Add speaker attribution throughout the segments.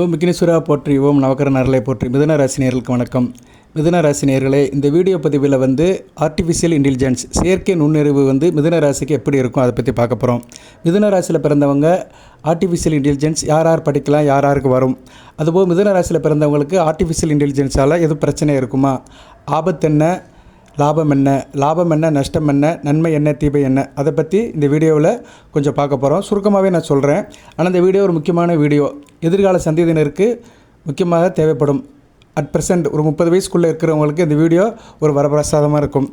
Speaker 1: ஓம் விக்னேஸ்வரா போற்றி, ஓம் நவக்கரன் அருளை போற்றி. மிதுன ராசி நேயர்களுக்கு வணக்கம். மிதுன ராசி நேயர்களே, இந்த வீடியோ பதிவில் ஆர்டிஃபிஷியல் இன்டெலிஜென்ஸ் செயற்கை நுண்ணறிவு மிதுன ராசிக்கு எப்படி இருக்கும் அதை பற்றி பார்க்க போகிறோம். மிதுன ராசியில் பிறந்தவங்க ஆர்டிஃபிஷியல் இன்டெலிஜென்ஸ் யார் படிக்கலாம், யாருக்கு வரும், அதுபோல் மிதுன ராசியில் பிறந்தவங்களுக்கு ஆர்டிஃபிஷியல் இன்டெலிஜென்ஸால் எதுவும் பிரச்சனை இருக்குமா, ஆபத்து என்ன, லாபம் என்ன, நஷ்டம் என்ன, நன்மை என்ன, தீமை என்ன, அதை பற்றி இந்த வீடியோவில் கொஞ்சம் பார்க்க போகிறோம். சுருக்கமாகவே நான் சொல்கிறேன். ஆனால் இந்த வீடியோ ஒரு முக்கியமான வீடியோ, எதிர்கால சந்ததியினருக்கு முக்கியமாக தேவைப்படும். அட் ப்ரெசென்ட் ஒரு 30 வயசுக்குள்ளே இருக்கிறவங்களுக்கு இந்த வீடியோ ஒரு வரப்பிரசாதமாக இருக்கும்.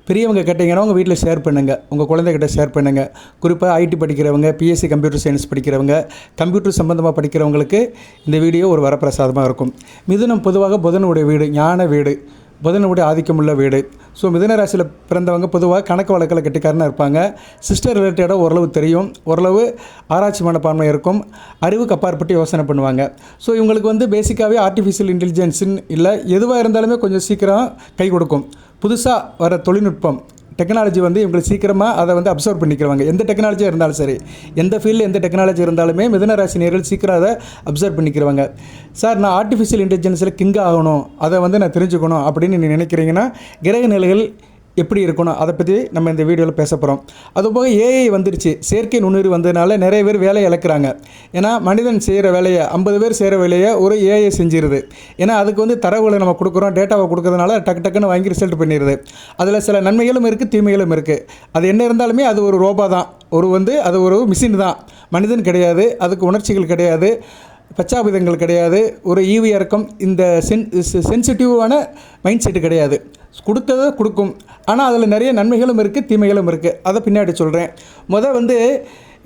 Speaker 1: பெரியவங்க கேட்டிங்கன்னா உங்கள் வீட்டில் ஷேர் பண்ணுங்கள், உங்கள் குழந்தைகிட்ட ஷேர் பண்ணுங்கள். குறிப்பாக ஐடி படிக்கிறவங்க, பிஎஸ்சி கம்ப்யூட்டர் சயின்ஸ் படிக்கிறவங்க, கம்ப்யூட்டர் சம்மந்தமாக படிக்கிறவங்களுக்கு இந்த வீடியோ ஒரு வரப்பிரசாதமாக இருக்கும். மிதுனம் பொதுவாக புதனுடைய வீடு, ஞான வீடு, புதனுடைய ஆதிக்கமுள்ள வீடு. ஸோ மிதுன ராசியில் பிறந்தவங்க பொதுவாக கணக்கு வழக்கில் கெட்டிக்காரனாக இருப்பாங்க. சிஸ்டர் ரிலேட்டடாக ஓரளவு தெரியும், ஓரளவு ஆராய்ச்சி மனப்பான்மை இருக்கும், அறிவுக்கு அப்பாற்பட்டு யோசனை பண்ணுவாங்க. ஸோ இவங்களுக்கு பேசிக்காகவே ஆர்டிஃபிஷியல் இன்டெலிஜென்ஸுன்னு இல்லை, எதுவாக இருந்தாலுமே கொஞ்சம் சீக்கிரம் கை கொடுக்கும். புதுசாக வர தொழில்நுட்பம் டெக்னாலஜி இவங்களுக்கு சீக்கிரமாக அதை அப்சர்வ் பண்ணிக்கிறவாங்க. எந்த டெக்னாலஜியாக இருந்தாலும் சரி, எந்த ஃபீல்டில் எந்த டெக்னாலஜி இருந்தாலுமே மிதுன ராசி நேயர்கள் சீக்கிரம் அதை அப்சர்வ் பண்ணிக்கிறவாங்க. சார், நான் ஆர்டிஃபிஷியல் இன்டெலிஜென்ஸில் கிங் ஆகணும், அதை நான் தெரிஞ்சுக்கணும் அப்படின்னு நீங்கள் நினைக்கிறீங்கன்னா கிரக நிலைகள் எப்படி இருக்கணும் அதை பற்றி நம்ம இந்த வீடியோவில் பேச போகிறோம். அதுபோக ஏஐ வந்துருச்சு, செயற்கை நுண்ணறிவு வந்ததுனால நிறைய பேர் வேலையை இழக்கிறாங்க. ஏன்னா மனிதன் செய்கிற வேலையை 50 பேர் செய்கிற வேலையை ஒரு ஏஐ செஞ்சிருது. ஏன்னா அதுக்கு தரவுகளை நம்ம கொடுக்குறோம், டேட்டாவை கொடுக்கறதுனால டக்குன்னு வாங்கி ரிசல்ட் பண்ணிடுது. அதில் சில நன்மைகளும் இருக்குது, தீமைகளும் இருக்குது. அது என்ன இருந்தாலுமே அது ஒரு ரோபோ தான், அது ஒரு மிஷின் தான், மனிதன் கிடையாது. அதுக்கு உணர்ச்சிகள் கிடையாது, பச்சாபிதங்கள் கிடையாது, ஒரு ஈவு இறக்கம், இந்த சென்சிட்டிவான மைண்ட் செட்டு கிடையாது. கொடுத்ததை கொடுக்கும். ஆனால் அதில் நிறைய நன்மைகளும் இருக்குது, தீமைகளும் இருக்குது. அதை பின்னாடி சொல்கிறேன்.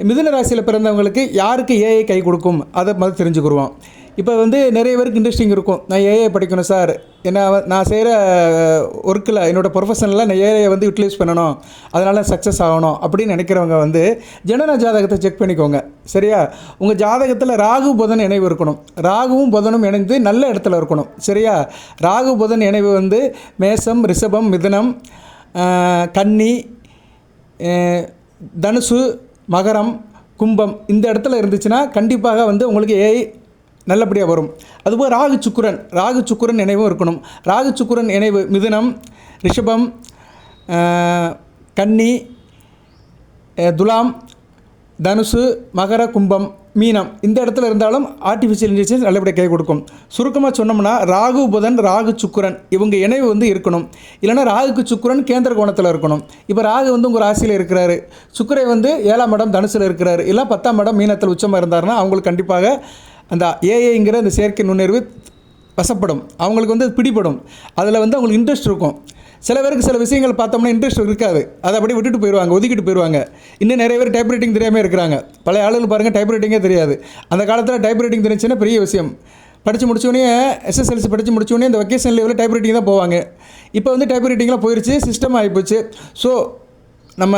Speaker 1: மிதுன ராசியில் பிறந்தவங்களுக்கு யாருக்கு ஏஐ கை கொடுக்கும் அதை தெரிஞ்சுக்கிடுவோம். இப்போ நிறைய பேருக்கு இன்ட்ரெஸ்டிங் இருக்கும், நான் ஏஐ படிக்கணும் சார், ஏன்னா நான் செய்கிற ஒர்க்கில் என்னோடய ப்ரொஃபஷனில் நான் ஏஐ யூட்டிலைஸ் பண்ணணும், அதனால் சக்ஸஸ் ஆகணும் அப்படின்னு நினைக்கிறவங்க ஜனன ஜாதகத்தை செக் பண்ணிக்கோங்க. சரியா? உங்கள் ஜாதகத்தில் ராகு புதன் இணைவு இருக்கணும். ராகுவும் புதனும் இணைந்து நல்ல இடத்துல இருக்கணும். சரியா? ராகு புதன் இணைவு மேசம், ரிஷபம், மிதுனம், கன்னி, தனுசு, மகரம், கும்பம் இந்த இடத்துல இருந்துச்சுன்னா கண்டிப்பாக உங்களுக்கு ஏஐ நல்லபடியாக வரும். அதுபோல் ராகு சுக்கிரன் இணைவும் இருக்கணும். ராகு சுக்கிரன் இணைவு மிதுனம், ரிஷபம், கன்னி, துலாம், தனுசு, மகர, கும்பம், மீனம் இந்த இடத்துல இருந்தாலும் ஆர்டிஃபிஷியல் இன்டெலிஜென்ஸ் நல்லபடியாக கை கொடுக்கும். சுருக்கமாக சொன்னோம்னா ராகு புதன், ராகு சுக்கிரன் இவங்க இணைவு இருக்கணும். இல்லைனா ராகுக்கு சுக்கிரன் கேந்திர கோணத்தில் இருக்கணும். இப்போ ராகு உங்கள் ராசியில் இருக்கிறாரு, சுக்கிரை 7ஆம் இடம் தனுசில் இருக்கிறாரு, இல்லை 10ஆம் இடம் மீனத்தில் உச்சமாக இருந்தாருன்னா அவங்களுக்கு கண்டிப்பாக அந்த ஏஐங்கிற அந்த செயற்கை நுண்ணறிவு வசப்படும். அவங்களுக்கு பிடிபடும். அதில் அவங்களுக்கு இன்ட்ரெஸ்ட் இருக்கும். சில பேருக்கு சில விஷயங்கள் பார்த்தோம்னா இன்ட்ரெஸ்ட் இருக்காது, அதை அப்படியே விட்டுட்டு போயிடுவாங்க, ஒதுக்கிட்டு போயிடுவாங்க. இன்னும் நிறைய பேர் டைப்ரைட்டிங் தெரியாமல் இருக்கிறாங்க. பழைய ஆளுகள் பாருங்கள், டைப்ரைட்டிங்கே தெரியாது. அந்த காலத்தில் டைப்ரைட்டிங் தெரிஞ்சுன்னா பெரிய விஷயம். படித்து முடிச்சோடனே எஸ்எஸ்எல்சி படித்து முடிச்சோடனே இந்த வெக்கேஷன் லெவலில் டைப்ரைட்டிங் தான் போவாங்க. இப்போ டைப்ரைட்டிங்லாம் போயிடுச்சு, சிஸ்டம் ஆகிப்போச்சு. ஸோ நம்ம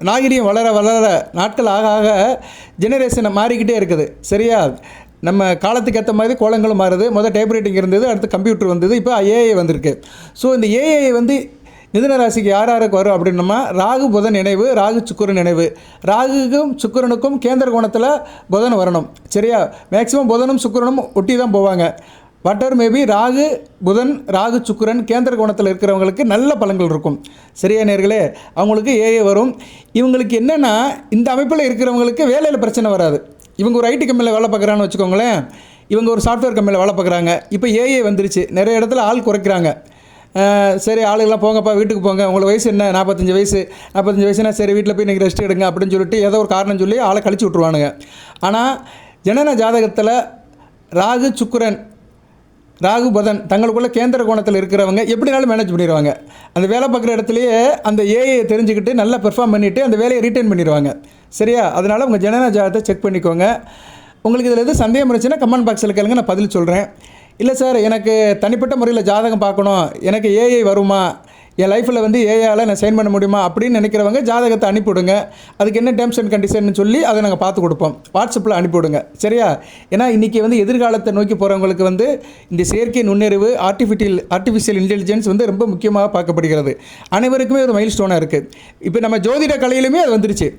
Speaker 1: நாகரிகம் வளர நாட்கள் ஆக ஜெனரேஷனை மாறிக்கிட்டே இருக்குது. சரியா? நம்ம காலத்துக்கு ஏற்ற மாதிரி கோலங்களும் மாறுது. டைப்ரைட்டிங் இருந்தது, அடுத்து கம்ப்யூட்டர் வந்தது, இப்போ ஏஐ வந்திருக்கு. ஸோ இந்த ஏஐ மிதுன ராசிக்கு யாருக்கு வரும் அப்படின்னோம்னா ராகு புதன் இணைவு, ராகு சுக்கிரன் இணைவு. ராகுக்கும் சுக்கிரனுக்கும் கேந்திர கோணத்தில் புதன் வரணும். சரியா? மேக்ஸிமம் புதனும் சுக்கிரனும் ஒட்டி தான் போவாங்க. வாட்டர் மேபி ராகு புதன், ராகு சுக்கிரன் கேந்திர கோணத்தில் இருக்கிறவங்களுக்கு நல்ல பலன்கள் இருக்கும். சரியா நேர்களே? அவங்களுக்கு ஏஐ வரும். இவங்களுக்கு என்னென்னா இந்த அமைப்பில் இருக்கிறவங்களுக்கு வேலையில் பிரச்சனை வராது. இவங்க ஒரு ஐடி கம்பெனியில் வேலை பார்க்குறான்னு வச்சுக்கோங்களேன், இவங்க ஒரு சாஃப்ட்வேர் கம்பெனியில் வேலை பார்க்குறாங்க. இப்போ ஏஐ வந்துருச்சு, நிறைய இடத்துல ஆள் குறைக்கிறாங்க. சரி, ஆளுகள்லாம் போங்கப்பா வீட்டுக்கு போங்க, உங்களுக்கு வயசு என்ன, 45 வயசு, 45 வயசுனா சரி வீட்டில் போய் நீங்கள் ரெஸ்ட் எடுங்க அப்படின்னு சொல்லிட்டு ஏதோ ஒரு காரணம் சொல்லி ஆளை கழிச்சு விட்ருவானுங்க. ஆனால் ஜனன ஜாதகத்தில் ராகு சுக்கிரன், ராகு புதன் தங்களுக்குள்ள கேந்திர கோணத்தில் இருக்கிறவங்க எப்படினாலும் மேனேஜ் பண்ணிடுவாங்க. அந்த வேலை பார்க்குற இடத்துலையே அந்த ஏஐ தெரிஞ்சுக்கிட்டு நல்லா பெர்ஃபார்ம் பண்ணிவிட்டு அந்த வேலையை ரிட்டைன் பண்ணிடுவாங்க. சரியா? அதனால் உங்கள் ஜனன ஜாதகத்தை செக் பண்ணிக்கோங்க. உங்களுக்கு இதில் எதுவும் சந்தேகம் இருந்துச்சுன்னா கமெண்ட் பாக்ஸில் கேளுங்க, நான் பதில் சொல்கிறேன். இல்லை சார், எனக்கு தனிப்பட்ட முறையில் ஜாதகம் பார்க்கணும், எனக்கு ஏஐ வருமா, என் லைஃப்பில் ஏஐயால் நான் சைன் பண்ண முடியுமா அப்படின்னு நினைக்கிறவங்க ஜாதகத்தை அனுப்பிவிடுங்க. அதுக்கு என்ன டேர்ம்ஸ் அண்ட் கண்டிஷன் சொல்லி அதை நாங்கள் பார்த்து கொடுப்போம். வாட்ஸ்அப்பில் அனுப்பிவிடுங்க. சரியா? ஏன்னா இன்றைக்கி எதிர்காலத்தை நோக்கி போகிறவங்களுக்கு இந்த செயற்கை நுண்ணறிவு ஆர்டிஃபிஷியல் இன்டெலிஜென்ஸ் ரொம்ப முக்கியமாக பார்க்கப்படுகிறது. அனைவருக்குமே ஒரு மைல் ஸ்டோனாக இருக்குது. இப்போ நம்ம ஜோதிட கலையிலுமே அது வந்துருச்சு.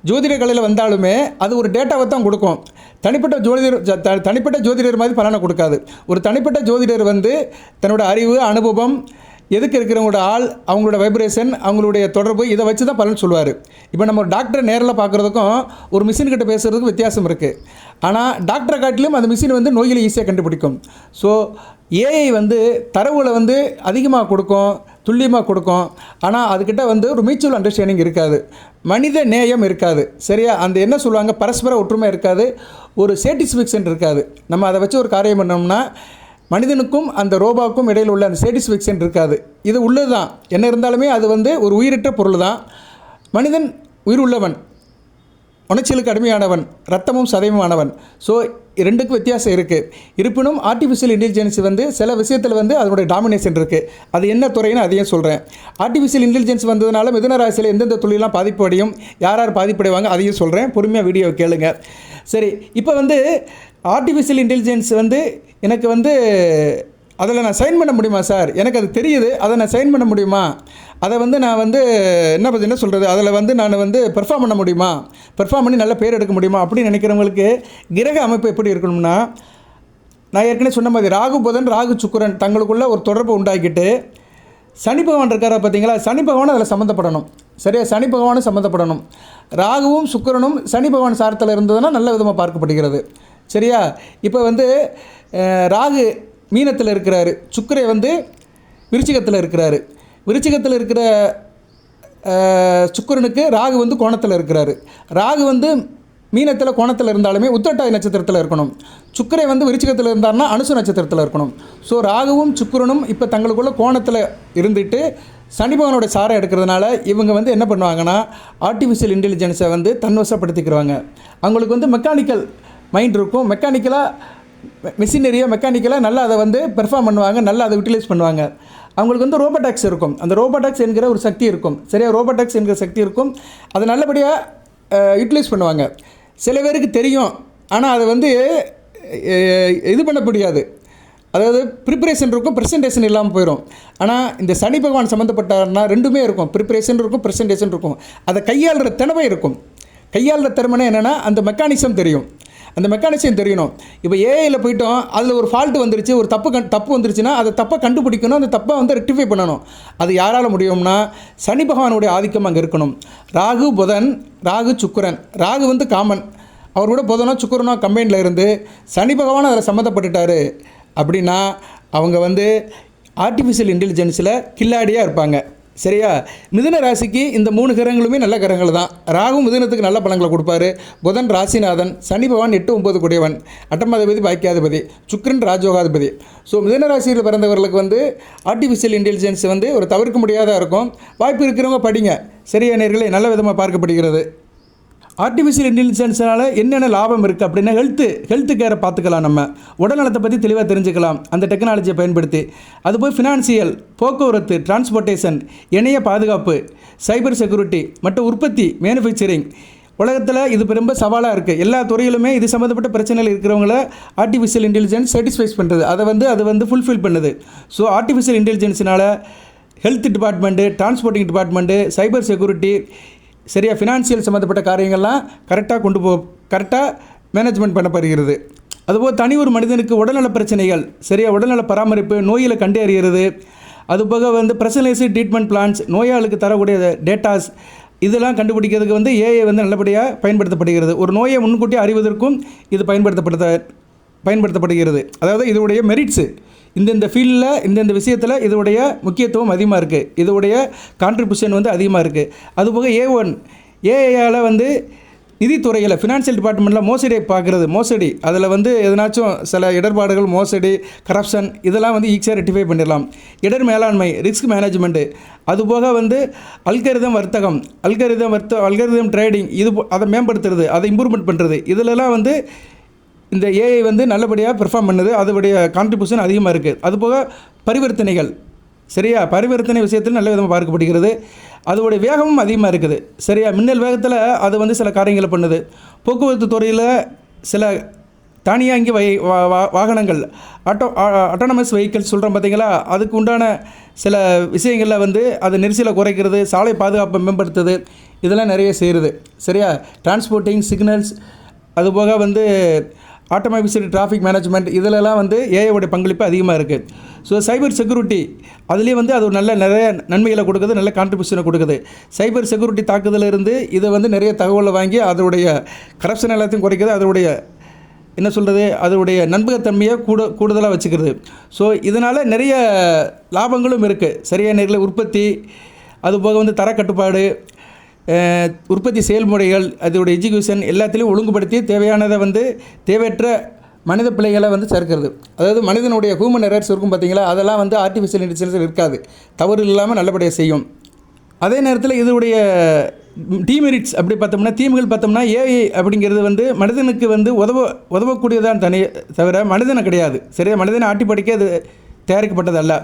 Speaker 1: ஜோதிட கலையில் வந்தாலுமே அது ஒரு டேட்டாவை தான் கொடுக்கும். தனிப்பட்ட ஜோதிடர் மாதிரி பலனை கொடுக்காது. ஒரு தனிப்பட்ட ஜோதிடர் வந்து தன்னோட அறிவு, அனுபவம், எதுக்கு இருக்கிறவங்களோட ஆள், அவங்களோட வைப்ரேஷன், அவங்களுடைய தொடர்பு, இதை வச்சு தான் பலன் சொல்லுவார். இப்போ நம்ம ஒரு டாக்டரை நேரில் பார்க்குறதுக்கும் ஒரு மிஷின்கிட்ட பேசுகிறதுக்கும் வித்தியாசம் இருக்குது. ஆனால் டாக்டரை காட்டிலும் அந்த மிஷின் வந்து நோய்களை ஈஸியாக கண்டுபிடிக்கும். ஸோ ஏஐ வந்து தரவுகளை வந்து அதிகமாக கொடுக்கும், துல்லியமாக கொடுக்கும். ஆனால் அதுக்கிட்ட வந்து ஒரு மியூச்சுவல் அண்டர்ஸ்டாண்டிங் இருக்காது, மனித நேயம் இருக்காது. சரியா? அந்த என்ன சொல்லுவாங்க, பரஸ்பர ஒற்றுமை இருக்காது, ஒரு சேட்டிஸ்ஃபேக்ஷன் இருக்காது. நம்ம அதை வச்சு ஒரு காரியம் பண்ணோம்னா மனிதனுக்கும் அந்த ரோபாவுக்கும் இடையில் உள்ள அந்த சேட்டிஸ்ஃபேக்ஷன் இருக்காது. இது உள்ளது தான், என்ன இருந்தாலுமே அது வந்து ஒரு உயிரற்ற பொருள் தான். மனிதன் உயிர் உள்ளவன், உணர்ச்சிகளுக்கு அடிமையானவன், ரத்தமும் சதையுமானவன். ஸோ ரெண்டுக்கும் வித்தியாசம் இருக்குது. இருப்பினும் ஆர்டிஃபிஷியல் இன்டெலிஜென்ஸ் வந்து சில விஷயத்தில் வந்து அதனுடைய டாமினேஷன் இருக்குது. அது என்ன துறைன்னு அதையும் சொல்கிறேன். ஆர்டிஃபிஷியல் இன்டெலிஜென்ஸ் வந்ததுனால மிதுன ராசியில் எந்தெந்த தொழிலெலாம் பாதிப்படையும், யார் யார் பாதிப்படைவாங்க அதையும் சொல்கிறேன். பொறுமையாக வீடியோ கேளுங்க. சரி, இப்போ வந்து ஆர்டிஃபிஷியல் இன்டெலிஜென்ஸ் வந்து எனக்கு வந்து அதில் நான் சைன் பண்ண முடியுமா சார்? எனக்கு அது தெரியுது, அதை நான் சைன் பண்ண முடியுமா? அதை வந்து நான் வந்து என்ன சொல்கிறது, அதில் வந்து நான் வந்து பெர்ஃபார்ம் பண்ண முடியுமா, பெர்ஃபார்ம் பண்ணி நல்ல பேர் எடுக்க முடியுமா அப்படின்னு நினைக்கிறவங்களுக்கு கிரக அமைப்பு எப்படி இருக்கணும்னா, நான் ஏற்கனவே சொன்ன மாதிரி ராகு புதன், ராகு சுக்கிரன் தங்களுக்குள்ள ஒரு தொடர்பை உண்டாக்கிட்டு, சனி பகவான் இருக்காரா பார்த்தீங்களா, சனி பகவான் அதில் சம்மந்தப்படணும். சரியா? சனி பகவானும் சம்மந்தப்படணும். ராகுவும் சுக்கிரனும் சனி பகவான் சாரத்தில் இருந்ததுன்னா நல்ல விதமாக பார்க்கப்படுகிறது. சரியா? இப்போ வந்து ராகு மீனத்தில் இருக்கிறாரு, சுக்கிரை வந்து விருச்சிகத்தில் இருக்கிறாரு. விருச்சிகத்தில் இருக்கிற சுக்கிரனுக்கு ராகு வந்து கோணத்தில் இருக்கிறாரு. ராகு வந்து மீனத்தில் கோணத்தில் இருந்தாலுமே உத்திரட்டாதி நட்சத்திரத்தில் இருக்கணும். சுக்கிரை வந்து விருச்சிகத்தில் இருந்தார்னா அனுசு நட்சத்திரத்தில் இருக்கணும். ஸோ ராகுவும் சுக்கிரனும் இப்போ தங்களுக்குள்ள கோணத்தில் இருந்துட்டு சனி பகவானோட சாரம் எடுக்கிறதுனால இவங்க வந்து என்ன பண்ணுவாங்கன்னா, ஆர்டிஃபிஷியல் இன்டெலிஜென்ஸை வந்து தன்வசப்படுத்திக்கிறாங்க. அவங்களுக்கு வந்து மெக்கானிக்கல் மைண்ட் இருக்கும், மெக்கானிக்கலாக நல்லா அதை வந்து பெர்ஃபார்ம் பண்ணுவாங்க, நல்லா அதை யூட்டிலைஸ் பண்ணுவாங்க. அவங்களுக்கு வந்து ரோபோடாக்ஸ் இருக்கும், அந்த ரோபோடாக்ஸ் என்கிற ஒரு சக்தி இருக்கும். சரியா? ரோபோடாக்ஸ் என்கிற சக்தி இருக்கும், அதை நல்லபடியாக யூட்டிலைஸ் பண்ணுவாங்க. சில பேருக்கு தெரியும், ஆனால் அதை வந்து இது பண்ண முடியாது. அதாவது ப்ரிப்பரேஷன் இருக்கும், ப்ரெசன்டேஷன் இல்லாமல் போயிடும். ஆனால் இந்த சனி பகவான் சம்மந்தப்பட்டார்னா ரெண்டுமே இருக்கும், ப்ரிப்பரேஷன் இருக்கும், ப்ரெசன்டேஷன் இருக்கும். அதை கையாளுற திறமை இருக்கும். கையாளுற திறமைனா என்னென்னா அந்த மெக்கானிசம் தெரியும், அந்த மெக்கானிசம் தெரியணும். இப்போ ஏஐயில் போய்ட்டோம், அதில் ஒரு ஃபால்ட்டு வந்துருச்சு, ஒரு தப்பு வந்துருச்சுன்னா அதை தப்பை கண்டுபிடிக்கணும், அந்த தப்பை வந்து ரெக்டிஃபை பண்ணணும். அது யாரால் முடியும்னா சனி பகவானுடைய ஆதிக்கம் அங்கே இருக்கணும். ராகு புதன், ராகு சுக்கிரன், ராகு வந்து காமன், அவர் கூட புதனோ சுக்கிரனோ கம்பைனில் இருந்து சனி பகவான் அதில் சம்மந்தப்பட்டுட்டார் அப்படின்னா அவங்க வந்து ஆர்டிஃபிஷியல் இன்டெலிஜென்ஸில் கில்லாடியாக இருப்பாங்க. சரியா? மிதுன ராசிக்கு இந்த 3 கிரகங்களுமே நல்ல கிரகங்கள் தான். ராகு மிதுனத்துக்கு நல்ல பலன்களை கொடுப்பாரு. புதன் ராசிநாதன், சனி பகவான் 8, 9 கூடியவன், அட்டமாதிபதி, பாக்கியாதிபதி, சுக்கிரன் ராஜயோகாதிபதி. ஸோ மிதுன ராசியில் பிறந்தவர்களுக்கு வந்து ஆர்டிஃபிஷியல் இன்டெலிஜென்ஸ் வந்து ஒரு தவிர்க்க முடியாத இருக்கும். வாய்ப்பு இருக்கிறவங்க படிங்க. சரியா நேயர்களே? நல்ல விதமாக பார்க்கப்படுகிறது. ஆர்டிஃபிஷியல் இன்டெலிஜென்ஸால் என்னென்ன லாபம் இருக்குது அப்படின்னா, ஹெல்த்து கேரை பார்த்துக்கலாம். நம்ம உடல்நலத்தை பற்றி தெளிவாக தெரிஞ்சுக்கலாம் அந்த டெக்னாலஜியை பயன்படுத்தி. அதுபோல் ஃபினான்சியல், போக்குவரத்து, டிரான்ஸ்போர்ட்டேஷன், இணைய பாதுகாப்பு, சைபர் செக்யூரிட்டி மற்றும் உற்பத்தி, மேனுஃபேக்சரிங், உலகத்தில் இது ரொம்ப சவாலாக இருக்குது. எல்லா துறையிலுமே இது சம்மந்தப்பட்ட பிரச்சனைகள் இருக்கிறவங்கள ஆர்டிஃபிஷியல் இன்டெலிஜென்ஸ் சாட்டிஸ்ஃபைஸ் பண்ணுறது, அது வந்து ஃபுல்ஃபில் பண்ணுது. ஸோ ஆர்டிஃபிஷியல் இன்டெலிஜென்ஸினால் health department, transporting department, cyber security, சரியா, ஃபினான்சியல் சம்மந்தப்பட்ட காரியங்கள்லாம் கரெக்டாக மேனேஜ்மெண்ட் பண்ணப்படுகிறது. அதுபோல் தனி ஒரு மனிதனுக்கு உடல்நல பிரச்சனைகள், சரியா, உடல்நல பராமரிப்பு, நோயில் கண்டறிகிறது, அதுபோக வந்து பர்சனலைஸ்டு ட்ரீட்மெண்ட் பிளான்ஸ், நோயாளுக்கு தரக்கூடிய டேட்டாஸ், இதெல்லாம் கண்டுபிடிக்கிறதுக்கு வந்து ஏஐ வந்து நல்லபடியாக பயன்படுத்தப்படுகிறது. ஒரு நோயை முன்கூட்டி அறிவதற்கும் இது பயன்படுத்தப்படுகிறது. அதாவது இதோடைய மெரிட்ஸு, இந்த ஃபீல்டில் இந்த விஷயத்தில் இதோடைய முக்கியத்துவம் அதிகமாக இருக்குது, இதோடைய கான்ட்ரிபியூஷன் வந்து அதிகமாக இருக்குது. அதுபோக ஏஐயால் வந்து நிதித்துறையில், ஃபினான்ஷியல் டிபார்ட்மெண்ட்டில் மோசடி, அதில் வந்து எதனாச்சும் சில இடர்பாடுகள், மோசடி, கரப்ஷன், இதெல்லாம் வந்து ஈஸியாக ரெக்டிஃபை பண்ணிடலாம். இடர் மேலாண்மை, ரிஸ்க் மேனேஜ்மெண்ட்டு, அதுபோக வந்து அல்காரிதம் வர்த்தகம், அல்காரிதம் ட்ரேடிங், அதை மேம்படுத்துறது, அதை இம்ப்ரூவ்மெண்ட் பண்ணுறது, இதிலெல்லாம் வந்து இந்த ஏஐ வந்து நல்லபடியாக பெர்ஃபார்ம் பண்ணுது. அதோடைய கான்ட்ரிபியூஷன் அதிகமாக இருக்குது. அதுபோக பரிவர்த்தனைகள், சரியா, பரிவர்த்தனை விஷயத்தில் நல்ல விதமாக பார்க்கப்படுகிறது. அதோடைய வேகமும் அதிகமாக இருக்குது. சரியா, மின்னல் வேகத்தில் அது வந்து சில காரியங்களை பண்ணுது. போக்குவரத்து துறையில் சில தானியாங்கி வாகனங்கள், ஆட்டோனமஸ் வெஹிக்கிள்ஸ் சொல்கிறோம் பார்த்தீங்களா, அதுக்கு உண்டான சில விஷயங்களில் வந்து அது நெரிசலை குறைக்கிறது, சாலை பாதுகாப்பை மேம்படுத்துது. இதெல்லாம் நிறைய செய்கிறது. சரியா? டிரான்ஸ்போர்ட்டிங், சிக்னல்ஸ், அதுபோக வந்து ஆட்டோமொபைல் டிராஃபிக் மேனேஜ்மெண்ட், இதிலெல்லாம் வந்து ஏஐயோடைய பங்களிப்பு அதிகமாக இருக்குது. ஸோ சைபர் செக்யூரிட்டி அதுலேயும் வந்து அது ஒரு நிறைய நன்மைகளை கொடுக்குது, நல்ல கான்ட்ரிபியூஷனை கொடுக்குது. சைபர் செக்யூரிட்டி தாக்குதலிருந்து இதை வந்து நிறைய தகவலை வாங்கி அதனுடைய கரப்ஷன் எல்லாத்தையும் குறைக்கிறது, அதனுடைய என்ன சொல்கிறது, அதனுடைய நம்பகத்தன்மையை கூடுதலாக வச்சுக்கிறது. ஸோ இதனால் நிறைய லாபங்களும் இருக்குது. சரியான நேரில் உற்பத்தி, அதுபோக வந்து தரக்கட்டுப்பாடு, உற்பத்தி செயல்முறைகள், அதோடைய எஜுகேஷன் எல்லாத்திலையும் ஒழுங்குபடுத்தி தேவையானதை வந்து தேவையற்ற மனித பிழைகளை வந்து சேர்க்கிறது. அதாவது மனிதனுடைய ஹியூமன் எரர்ஸ் இருக்கும் பார்த்தீங்களா, அதெல்லாம் வந்து ஆர்டிஃபிஷியல் இன்டெலிஜென்ஸ் இருக்காது, தவறு இல்லாமல் நல்லபடியாக செய்யும். அதே நேரத்தில் இதனுடைய டீமெரிட்ஸ் அப்படி பார்த்தோம்னா, தீமைகள் பார்த்தோம்னா, ஏஐ அப்படிங்கிறது வந்து மனிதனுக்கு வந்து உதவக்கூடியதான் தவிர மனிதனை கிடையாது. சரியா? மனிதனை ஆட்டி படிக்க அது தயாரிக்கப்பட்டதல்ல.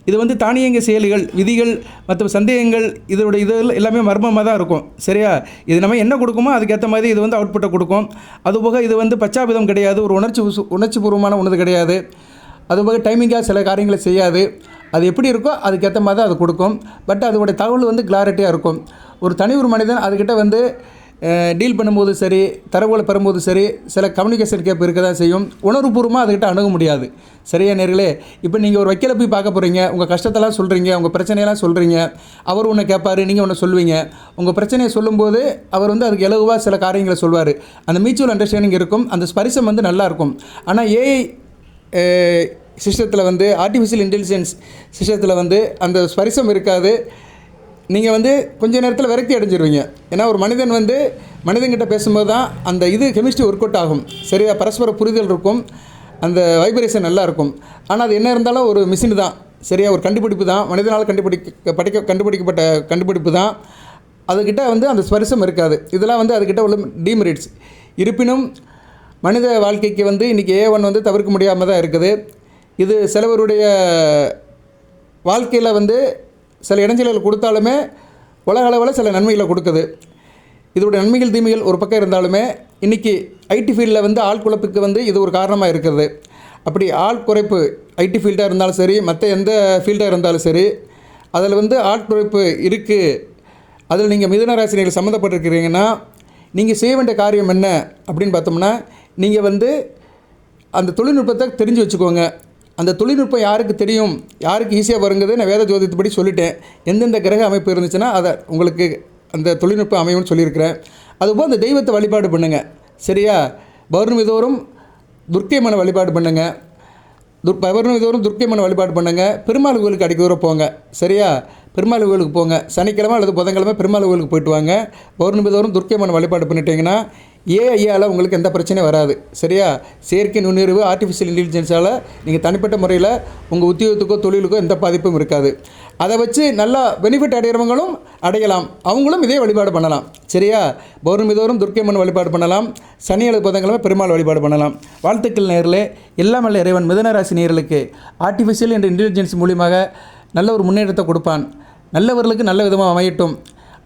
Speaker 1: இது வந்து தானியங்க செயல்கள், விதிகள் மற்றும் சந்தேகங்கள், இதோடைய இது எல்லாமே மர்மமாக தான் இருக்கும். சரியா? இது நம்ம என்ன கொடுக்குமோ அதுக்கேற்ற மாதிரி இது வந்து அவுட்புட்டை கொடுக்கும். அதுபோக இது வந்து பச்சாபிதம் கிடையாது, ஒரு உணர்ச்சிபூர்வமான ஒன்று கிடையாது. அதுபோக டைமிங்காக சில காரியங்களை செய்யாது. அது எப்படி இருக்கோ அதுக்கேற்ற மாதிரி தான் அது கொடுக்கும். பட் அதோடைய தகவல் வந்து கிளாரிட்டியாக இருக்கும். ஒரு தனி ஒரு மனிதன் அதுக்கிட்ட வந்து டீல் பண்ணும்போது சரி, தரவுகளை பெறும்போது சரி, சில கம்யூனிகேஷன் கேப் இருக்க தான் செய்யும். உணர்வுபூர்வமாக அதுக்கிட்ட அணுக முடியாது. சரியா நேர்களே? இப்போ நீங்கள் ஒரு வக்கீலை போய் பார்க்க போகிறீங்க, உங்கள் கஷ்டத்தெல்லாம் சொல்கிறீங்க, உங்கள் பிரச்சனையெல்லாம் சொல்கிறீங்க, அவர் ஒன்று கேட்பார், நீங்கள் ஒன்று சொல்லுவீங்க. உங்கள் பிரச்சனையை சொல்லும்போது அவர் வந்து அதுக்கு இலகுவாக சில காரியங்களை சொல்வார். அந்த மியூச்சுவல் அண்டர்ஸ்டாண்டிங் இருக்கும், அந்த ஸ்பரிசம் வந்து நல்லாயிருக்கும். ஆனால் ஏஐ சிஸ்டத்தில் வந்து, ஆர்டிஃபிஷியல் இன்டெலிஜென்ஸ் சிஸ்டத்தில் வந்து அந்த ஸ்பரிசம் இருக்காது. நீங்கள் வந்து கொஞ்ச நேரத்தில் விரக்தி அடைஞ்சிருவீங்க. ஏன்னா ஒரு மனிதன் வந்து மனிதன்கிட்ட பேசும்போது தான் அந்த கெமிஸ்ட்ரி ஒர்க் அவுட் ஆகும். சரியா? பரஸ்பர புரிதல் இருக்கும், அந்த வைப்ரேஷன் நல்லா இருக்கும். ஆனால் அது என்ன இருந்தாலும் ஒரு மிஷின் தான். சரியா? ஒரு கண்டுபிடிப்பு தான், மனிதனால் கண்டுபிடிக்கப்பட்ட கண்டுபிடிப்பு தான். அதுக்கிட்ட வந்து அந்த ஸ்பரிசம் இருக்காது. இதெல்லாம் வந்து அதுக்கிட்ட உள்ள டீமெரிட்ஸ். இருப்பினும் மனித வாழ்க்கைக்கு வந்து இன்றைக்கி ஏ1 வந்து தவிர்க்க முடியாமல் தான் இருக்குது. இது சிலவருடைய வாழ்க்கையில் வந்து சில இடைஞ்சல்கள் கொடுத்தாலுமே உலக அளவில் சில நன்மைகளை கொடுக்குது. இதோடைய நன்மைகள் தீமைகள் ஒரு பக்கம் இருந்தாலுமே இன்றைக்கி ஐடி ஃபீல்டில் வந்து ஆள் குழப்புக்கு வந்து இது ஒரு காரணமாக இருக்கிறது. அப்படி ஆள் குறைப்பு ஐடி ஃபீல்டாக இருந்தாலும் சரி, மற்ற எந்த ஃபீல்டாக இருந்தாலும் சரி, அதில் வந்து ஆள் குறைப்பு இருக்குது. அதில் நீங்கள் மிதுன ராசினியர்கள் சம்மந்தப்பட்டிருக்கிறீங்கன்னா நீங்கள் செய்ய வேண்டிய காரியம் என்ன அப்படின்னு பார்த்தோம்னா, நீங்கள் வந்து அந்த தொழில்நுட்பத்தை தெரிஞ்சு வச்சுக்கோங்க. அந்த தொழில்நுட்பம் யாருக்கு தெரியும், யாருக்கு ஈஸியாக வருங்கிறது நான் வேத ஜோதிடப்படி சொல்லிட்டேன். எந்தெந்த கிரக அமைப்பு இருந்துச்சுன்னா அதை உங்களுக்கு அந்த தொழில்நுட்பம் அமையும்னு சொல்லியிருக்கிறேன். அதுபோல் அந்த தெய்வத்தை வழிபாடு பண்ணுங்கள். சரியா? பௌர்ணமி தோறும் துர்க்கையம்மனை வழிபாடு பண்ணுங்கள். பௌர்ணமி தோறும் துர்க்கையம்மனை வழிபாடு பண்ணுங்கள். பெருமாள் கோவிலுக்கு அடிக்க தூரம் போங்க. சரியா? பெருமாள் கோவிலுக்கு போங்க. சனிக்கிழமை அல்லது புதன்கிழமை பெருமாள் கோவிலுக்கு போயிட்டு வாங்க. பௌர்ணமி தோறும் துர்க்கையம்மனை வழிபாடு பண்ணிட்டீங்கன்னா ஏஐயால் உங்களுக்கு எந்த பிரச்சனையும் வராது. சரியா? செயற்கை நுண்ணறிவு, ஆர்டிஃபிஷியல் இன்டெலிஜென்ஸால் நீங்கள் தனிப்பட்ட முறையில் உங்கள் உத்தியோகத்துக்கோ தொழிலுக்கோ எந்த பாதிப்பும் இருக்காது. அதை வச்சு நல்லா பெனிஃபிட் அடைகிறவங்களும் அடையலாம். அவங்களும் இதே வழிபாடு பண்ணலாம். சரியா? பௌர்ணமி தோறும் துர்க்கையம்மன் வழிபாடு பண்ணலாம். சனி அல்லது புதன்கிழமை பெருமாள் வழிபாடு பண்ணலாம். வாழ்த்துக்கள் நேயர்களே. எல்லாம் வல்ல இறைவன் மிதுன ராசி நேயர்களுக்கு ஆர்டிஃபிஷியல் என்ற இன்டெலிஜென்ஸ் மூலியமாக நல்ல ஒரு முன்னேற்றத்தை கொடுப்பான். நல்லவர்களுக்கு நல்ல விதமாக அமையட்டும்,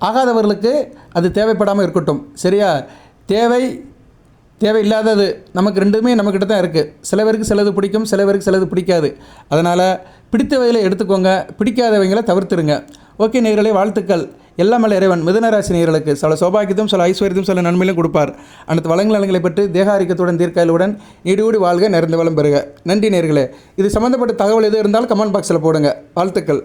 Speaker 1: ஆகாதவர்களுக்கு அது தேவைப்படாமல் இருக்கட்டும். சரியா? தேவையில்லாதது நமக்கு ரெண்டுமே நம்மக்கிட்ட தான் இருக்குது. சில பேருக்கு சிலது பிடிக்கும், சில பேருக்கு சிலது பிடிக்காது. அதனால் பிடித்தவைகளை எடுத்துக்கோங்க, பிடிக்காதவைகளை தவிர்த்துருங்க. ஓகே நேயர்களே, வாழ்த்துக்கள். எல்லாம் வல்ல இறைவன் மிதுன ராசி நேயர்களுக்கு சில சௌபாகியத்தையும் சில ஐஸ்வர்யத்தையும் சில நன்மையிலும் கொடுப்பார். அனைத்து வளங்கள் நலங்களை பெற்று தேக ஆரோக்கியத்துடன் தீர்க்காயலுடன் நீடூடி வாழ்க, நிறைந்த வளம் பெறுக. நன்றி நேயர்களே. இது சம்மந்தப்பட்ட தகவல் எது இருந்தாலும் கமெண்ட் பாக்ஸில் போடுங்க. வாழ்த்துக்கள்.